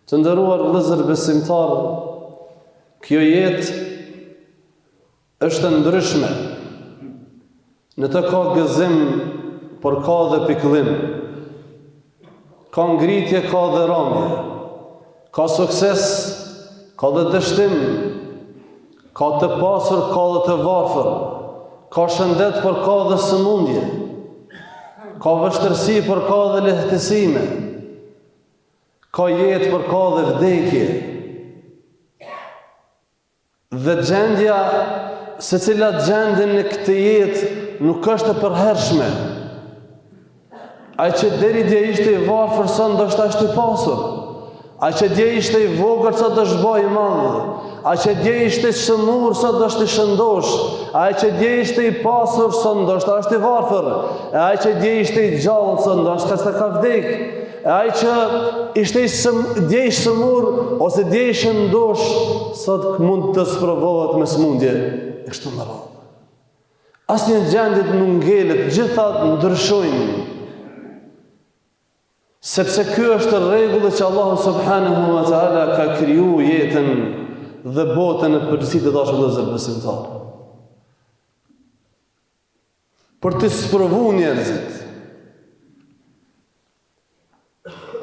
Të nderuar vëllezër besimtar, kjo jetë është ndryshme. Në të ka gëzim, por ka dhe pikëllim. Ka ngritje, ka dhe ramje. Ka sukses, ka dhe dështim. Ka të pasur, ka dhe të varfër. Ka shëndet, por ka dhe sëmundje. Ka vështërsi, por ka dhe lehtësime. Ka jetë, por ka dhe vdekje. Dhe gjendja, se cilat gjendin në këtë jetë, nuk është e përhershme. Ai që deri dje ishte i varfër, sa ndoshta është i pasur. Ai që dje ishte i vogël, sa do të zhboj i madh. Ai që dje ishte i shëmur, sa do të shëndosh. Ai që dje ishte i pasur, sa ndoshta është i varfër. Ai që dje ishte i gjallë, sa ndoshta s'ka ka vdek. Ai që ishte dje i shëmur, ose dje i shëndosh, sot mund të sprovohet me smundje. E kështu me radhë. Asnjë gjendje nuk ngelet, gjitha ndryshojnë. Sepse ky është rregulli që Allahu subhanahu wa taala ka kriju jetën dhe botën në përgjithësi të dashur vëllezër besimtar. Për të sprovuar njerëzit.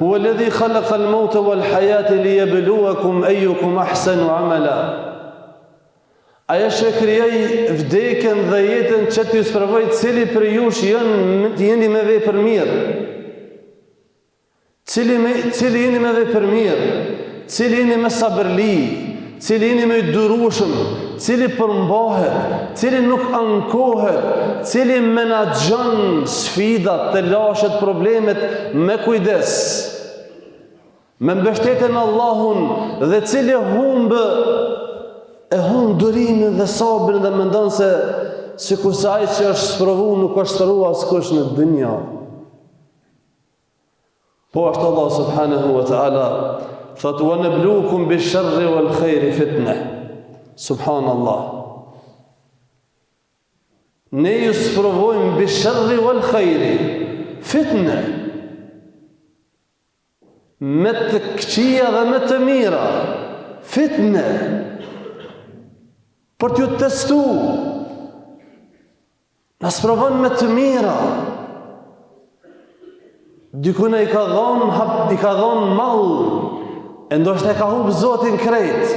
Huwa alladhi khalaqa al-mauta wal-hayata liyabluwakum ayyukum ahsanu amala. Aja që krijoi vdekjen dhe jetën që t'ju sprovoj cili për jush jeni me vepër mirë. Cili jeni me vepër mirë, cili jeni me sabërli, cili jeni me durueshëm, cili përmbahet, cili nuk ankohet, cili menaxhon sfidat, të lashet, problemet me kujdes, me mbështetjen në Allahun, dhe cili humbë durimin dhe sabrin dhe mendon se sikurse ai që është sprovuar nuk është sprovuar askush në dynja. Po ashtu Allah subhanahu wa ta'ala thot wa nabluukum bish-sharri wal-khairi fitna. Subhanallah. Ne ju sprovojmë bish-sharri wal-khairi fitna. Me të këqija dhe me të mira. Fitna. Për t'ju testu. Na sprovon me të mira. Dikuna i ka dhonë mall, e ndoshta e ka humbë Zotin krejt,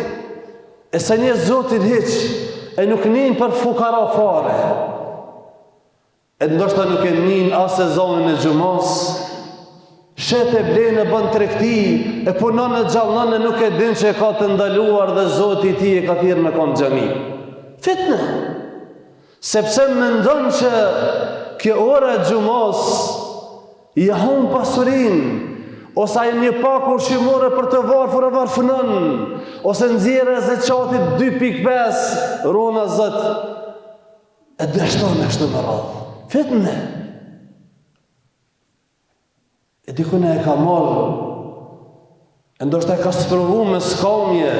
e se një Zotin hiq, e nuk nin për fukara fare, e ndoshta nuk e nin as sezonin e xumos, shet e blen e bën tregti, e punon në xhallën e nuk e din që e ka të ndaluar dhe Zoti i tij e ka thirrë me kon xhami. Fitnë. Sepse mendon që kjo ora e xumos i hum pasurin, ose ai një pak ushqimore për të varfër e varfënon, ose nxjerrë zeqatit 2.5, rona zot, e dështon e kështu me radhë. Fitnë. E dikune e ka marrë, e ndoshta e ka sprovu me skamje,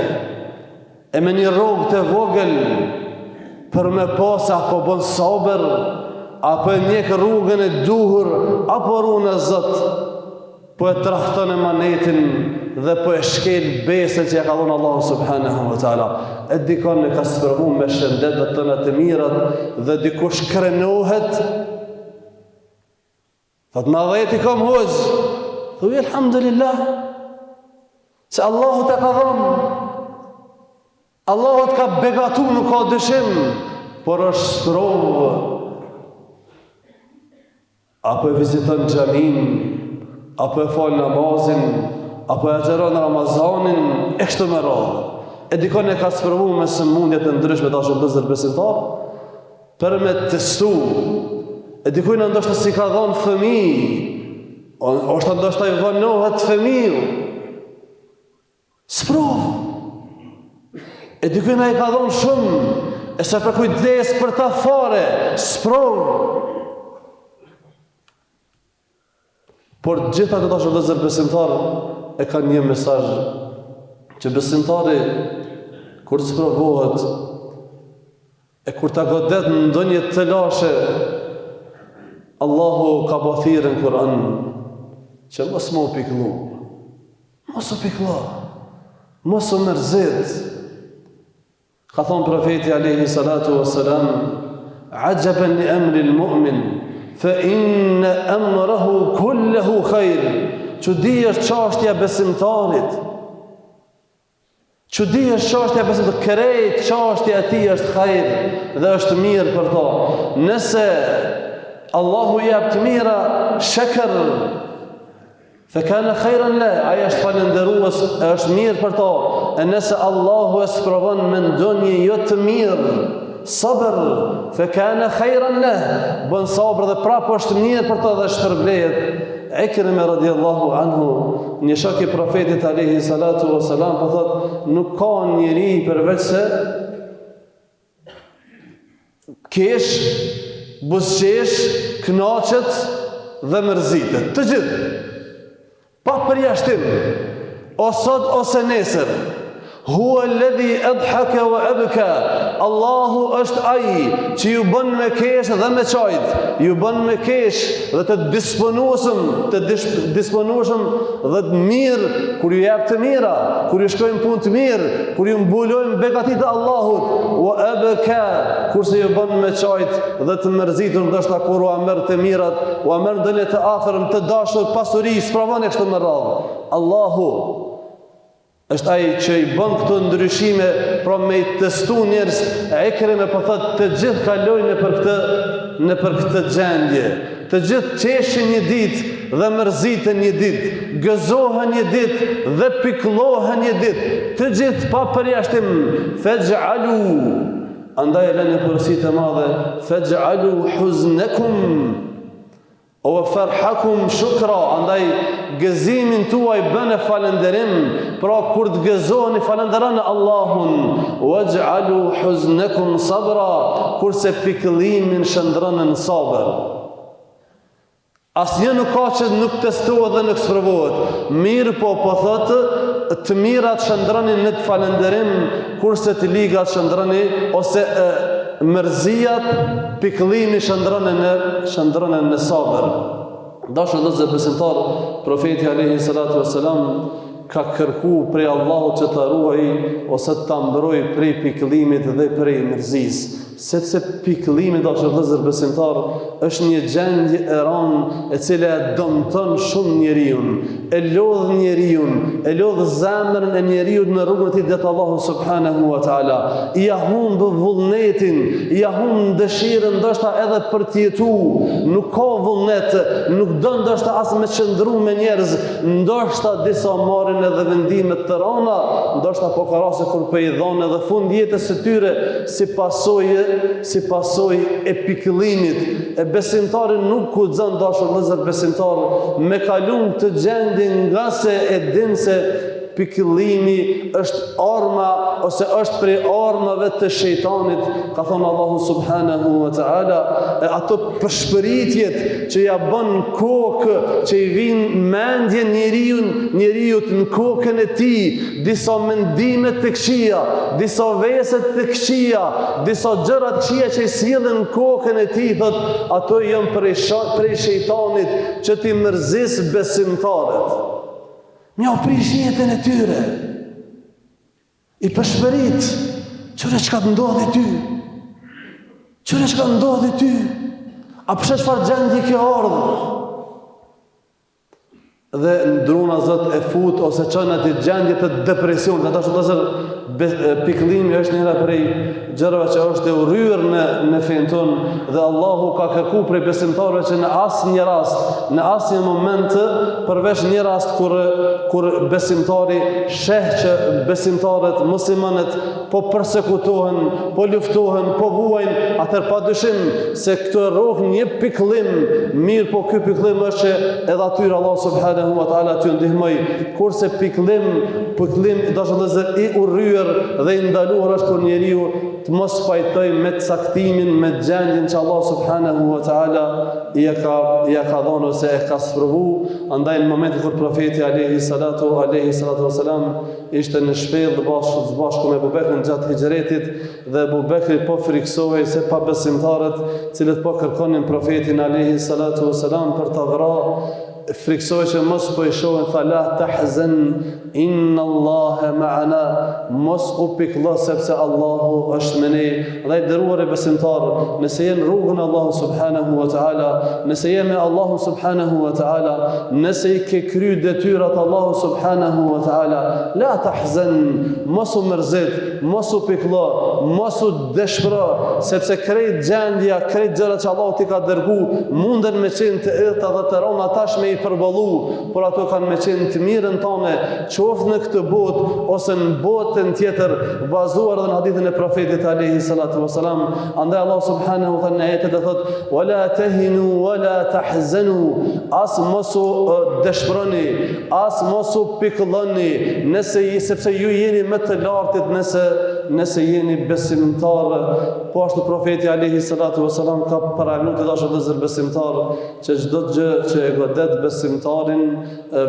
e me një rrogë të vogël, për me pas apo bën sabër, apo e njek rrugën e duhur, apo rrugën e Zot, po e trahton e manetin dhe po e shkel besën që e ka dhënë Allahu subhanahu wa taala. E dikon e ka sprovu me shëndet dhe tëna të mirat, dhe dikush krenohet, thot ma dhejti kam hoq, thuj alhamdulillah, se Allahu të ka dhënë, Allahu të ka begatu, nuk ka dyshim, por është sprovë. Apo e viziton xhamin, apo e fal namazin, apo e xheron Ramazanin, e kështu me radhë. E dikon e ka sprovu me sëmundje të ndryshme dashur vëllezër besimtar, për me testu. E dikujt ndoshta si ka dhënë fëmijë, ose ndoshta i vënohet fëmiu. Sprovë. E dikujt ai ka dhënë shumë, e sa për kujdes për ta fare, sprov. Por gjitha këto shërbëzër besimtarë e kanë një mesazh që besimtari kur sprovohet e kur ta godet në ndonjë të lashe, Allahu ka thirrë në Kur'an që mos më pikëllu, mos u pikëllo, mos u mërzit. Ka thonë profeti alayhi salatu wassalam, ajaban li amri al-mu'min fa inna amrahu kulluhu khair. Çudi është çështja besimtarit. Çudi është çështja besimtarit, krejt çështja e tij është khair dhe është mirë për to. Nëse Allahu jep të mira, shakr fa kana khairan la, ai është falënderues, është mirë për to. E nëse Allahu e sprovon me ndonjë jo të mirë, sabr fa kana khairan la, bën sabër dhe prapë është mirë për to dhe shpërblehet. Ikrime radiallahu anhu, një shok i profetit alayhi salatu wassalam, po thotë, nuk ka njeri përveç se kesh, buzëqesh, kënaqet dhe mërzitet. Të gjithë, pa përjashtim, o sot ose nesër. Huwa alladhi adhaka wa abka. Allahu është ai që ju bën me kesh dhe me çajt, ju bën me kesh dhe të disponueshëm dhe të mirë kur ju jep të mira, kur ju shkojnë punë të mirë, kur ju mbulojnë begatit e Allahut, wa abka, kurse ju bën me çajt dhe të mërzitur, ndoshta kur u merr të mirat, u merr ndonjë të afërm, të dashur, pasuri, sprovon kështu me radhë. Allahu është ai që i bën këto ndryshime, pra me i testu njerëz. Ikrime po thotë të gjithë kalojnë nëpër këtë gjendje. Të gjithë qeshin një ditë dhe mërziten një ditë, gëzohen një ditë dhe pikëllohen një ditë. Të gjithë pa përjashtim. Faj'alu, andaj lënë porositë e madhe, faj'alu huznakum o farhakum shukra, andaj gëzimin tuaj bëne falënderim, pra kur të gëzoheni falënderoni Allahun, waj'alu huznakum sabra, kurse pikëllimin shndroni në sabër. Asnjë nuk ka që nuk testohet dhe nuk sprovohet. Mirë po thotë, të mirat shndroni në të falënderim, kurse të ligat shndroni ose mërzijat, pikëllimi shndronë në sabër. Dashur vëllezër besimtar, profeti alayhi salatu wassalam ka kërku prej Allahut që ta ruaj ose ta mbroj prej pikëllimit dhe prej mërzisë. Sepse pikëllimi, dashur vëllezër besimtar, është një gjendje e rëndë e cila e dëmton shumë njeriu, e lodh njeriu, e lodh zemrën e njeriu në rrugën e tij drejt Allahut subhanahu wa taala. Ja humb vullnetin, ja humb dëshirën ndoshta edhe për të jetuar. Nuk ka vullnet, nuk do ndoshta as me qëndru me njerëz, ndoshta disa marrin edhe vendime të rënda, ndoshta po ka raste kur po i dhonë edhe fund jetës së tyre si pasojë e pikëllimit. E besimtari nuk guxon, dashur vëllezër besimtar, me kalum të gjendje nga se e din se pikëllimi është arma ose është prej armave të shejtanit. Ka thonë Allahu subhanahu wa taala, ato përshpëritjet që ja bën kokë, që i vinë mendje njeriu në kokën e tij, disa mendime të këqija, disa veset të këqija, disa gjëra të këqija që i sillen në kokën e tij, thot, ato janë prej shejtanit që ti mërzis besimtarët. Mja u prish jetën e tyre, i përshpërit, qëre që ka të ndodhi ty, qëre që ka të ndodhi ty, a përse çfarë gjendje ke ardhur? Dhe ndruna zot e fut ose çon atë gjendje të depresionit. Ata thonë pikëllimi është njëra prej gjërave që është e urryer në fen ton, dhe Allahu ka kërkuar prej besimtarëve që në asnjë rast, në asnjë moment, përveç një rast kur besimtari sheh që besimtarët muslimanët po përsekutohen, po luftohen, po vuajnë, atëherë padyshim se këtë rrugë një pikëllim, mirë po ky pikëllim është që edhe atyre Allah subhanahu subhanahu wa ta'ala t'ju ndihmoj, kurse pikëllim dashur i urryer dhe i ndaluar është kur njeriu të mos pajtoj me caktimin, me gjendjen që Allah subhanahu wa ta'ala ja ka dhënë ose e ka sprovu. Andaj në momentin kur profeti alayhi salatu wassalam ishte në shpellë bashkë me Abu Bekrin gjatë hijretit, dhe Abu Bekri po friksohej se pa besimtarët cilët po kërkonin profetin alayhi salatu wassalam për ta vrarë, friksohej që mos po i shohin, tha la tahzan inna Allaha ma'ana, mos u pikëllo sepse Allahu është me ne. Dhe i dëruar e besimtar, nëse jenë rrugën Allahu subhanahu wa ta'ala, nëse je me Allahu subhanahu wa ta'ala, nëse i ke kry detyrat Allahu subhanahu wa ta'ala, la tahzan, mos u mërzit, mos u pikëllo, mos u dëshpëro, sepse krejt gjendja, krejt gjërat që Allahu ti ka dërgu munden me qenë të ëta dhe të rona tash me i përballu, por ato kanë me qenë të mirën tone, qoftë në këtë botë ose në botën tjetër, bazuar dhe në hadithin e profetit alayhi salatu wassalam. Andaj Allah subhanahu wa ta'ala në ajetet e thot: "Wala tahinu wala tahzanu", as mos u dëshpëroni, as mos u pikëlloni, sepse ju jeni më të lartit nëse jeni besimtar. Po ashtu profeti alayhi salatu wassalam ka paragnuar të dashur të besimtar që çdo gjë që e godet besimtarin,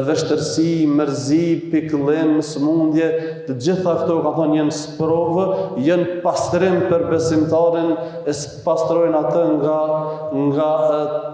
vështërsi, mërzi, pikëllim, smundje, të gjitha këto ka thonë janë sprovë, janë pastrim për besimtarin, e pastrojnë atë nga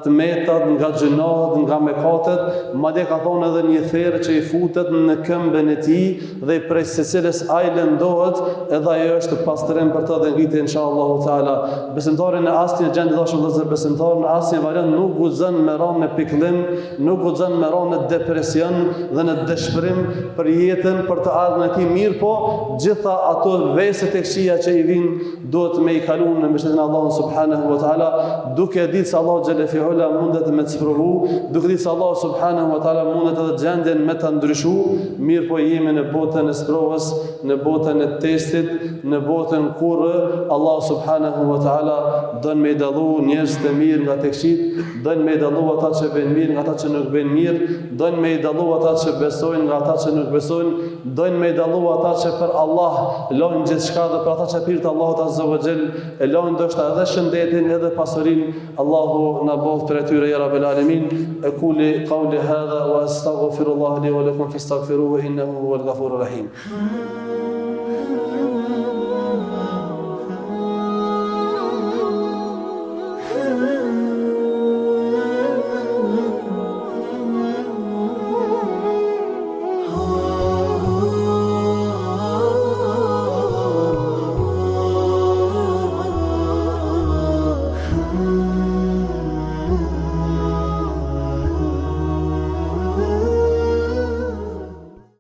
tmetat, nga gjinohet, nga mekatet, madje ka thonë edhe një therë që i futet në këmbën e tij dhe prej secilës ai lëndohet, edhe ajo është pastrim për të dhe ngritje inshallah taala. Besimtarin në asnjë gjendje dashur vëllezër, besimtarin në asnjë variant nuk guxon me ranë në pikëllim, nuk guxon me ranë në depresion dhe në dëshpërim për jetën, për të ardhmen e tij. Mirë po, gjitha ato veset e këqija që i vinë duhet me i kaluar në mbështetjen e Allahut subhanahu wa taala, duke ditë se Allahu xhalla fi ula mundet me të sprovu, duke ditë se Allahu subhanahu wa taala mundet edhe gjendjen me ta ndryshu. Mirë po, jemi në botën e sprovës, në botën e testit, në botën kur Allahu subhanahu wa taala don me dallu njerëz të mirë nga të këqijt, don me dallu ata që bëjnë mirë nga ata që nuk bëjnë mirë, don me dallu ata që besojnë nga ata që nuk besojnë, don me dallu ata që për Allah lojnë gjithçka dhe për ata që pirë të Allahut azza wa jall e lojnë ndoshta edhe shëndetin edhe pasurinë. Allahu na bof për atyre ya rabbel alamin. Aquli qawli hadha wa astaghfirullaha li wa lakum fastaghfiruhu innahu huwal ghafurur rahim.